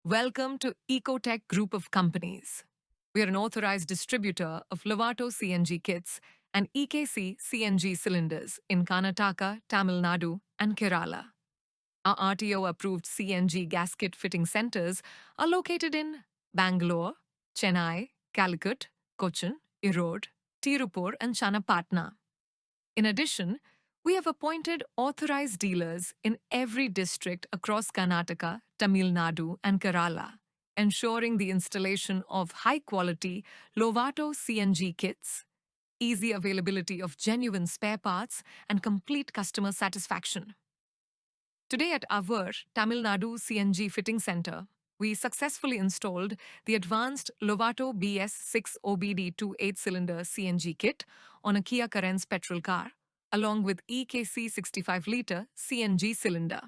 Welcome to Ecotech Group of Companies. We are an authorized distributor of Lovato CNG kits and EKC CNG cylinders in Karnataka, Tamil Nadu, and Kerala. Our RTO-approved CNG gasket fitting centers are located in Bangalore, Chennai, Calicut, Cochin, Erode, Tirupur, and Channapatna. In addition, we have appointed authorized dealers in every district across Karnataka, Tamil Nadu, and Kerala, ensuring the installation of high-quality Lovato CNG kits, easy availability of genuine spare parts, and complete customer satisfaction. Today at our Tamil Nadu CNG Fitting Center, we successfully installed the advanced Lovato BS6 OBD 2 8-cylinder CNG kit on a Kia Carens petrol car, along with EKC 65-liter CNG cylinder.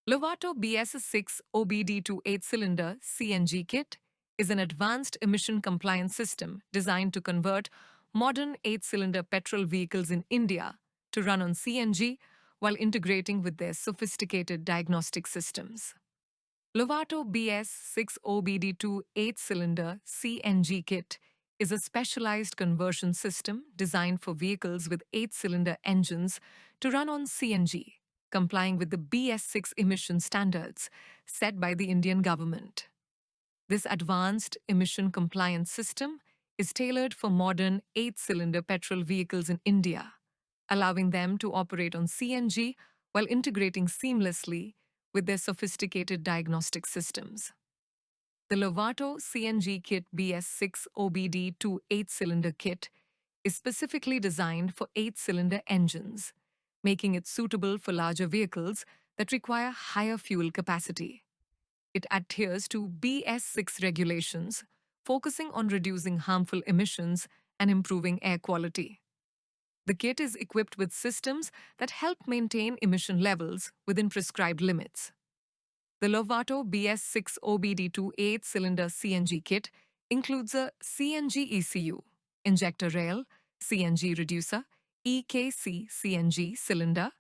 Lovato BS6 OBD 2 8-cylinder CNG kit is an advanced emission compliance system designed to convert modern 8-cylinder petrol vehicles in India to run on CNG while integrating with their sophisticated diagnostic systems. Lovato BS6 OBD2 8-cylinder CNG kit is a specialized conversion system designed for vehicles with 8-cylinder engines to run on CNG, complying with the BS6 emission standards set by the Indian government. This advanced emission compliance system is tailored for modern 8-cylinder petrol vehicles in India, allowing them to operate on CNG while integrating seamlessly with their sophisticated diagnostic systems. The Lovato CNG Kit BS6 OBD 2 8-cylinder kit is specifically designed for 8-cylinder engines, making it suitable for larger vehicles that require higher fuel capacity. It adheres to BS6 regulations, focusing on reducing harmful emissions and improving air quality. The kit is equipped with systems that help maintain emission levels within prescribed limits. The Lovato BS6 OBD2 8-cylinder CNG kit includes a CNG ECU, injector rail, CNG reducer, EKC CNG cylinder,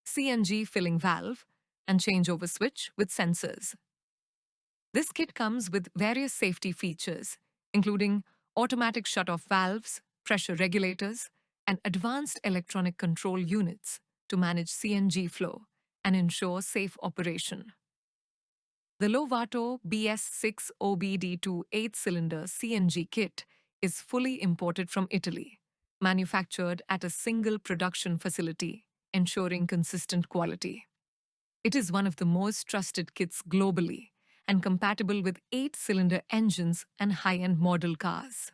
CNG filling valve, and changeover switch with sensors. This kit comes with various safety features, including automatic shut-off valves, pressure regulators, and advanced electronic control units to manage CNG flow and ensure safe operation. The Lovato BS6 OBD2 8-cylinder CNG kit is fully imported from Italy, manufactured at a single production facility, ensuring consistent quality. It is one of the most trusted kits globally and compatible with 8-cylinder engines and high-end model cars.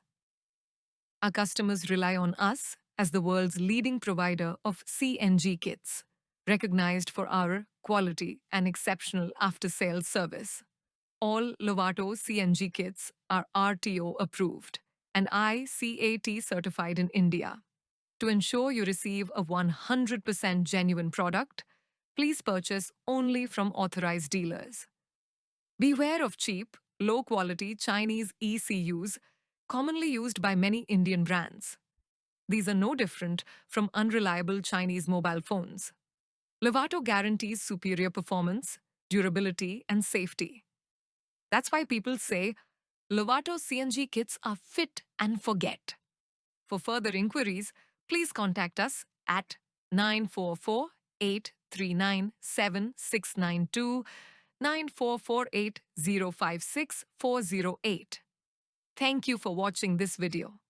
Our customers rely on us as the world's leading provider of CNG kits, recognized for our quality and exceptional after-sales service. All Lovato CNG kits are RTO approved and ICAT certified in India. To ensure you receive a 100% genuine product, please purchase only from authorized dealers. Beware of cheap, low-quality Chinese ECUs commonly used by many Indian brands. These are no different from unreliable Chinese mobile phones. Lovato guarantees superior performance, durability, and safety. That's why people say Lovato CNG kits are fit and forget. For further inquiries, please contact us at 944-839-7692, 9448-056-408. Thank you for watching this video.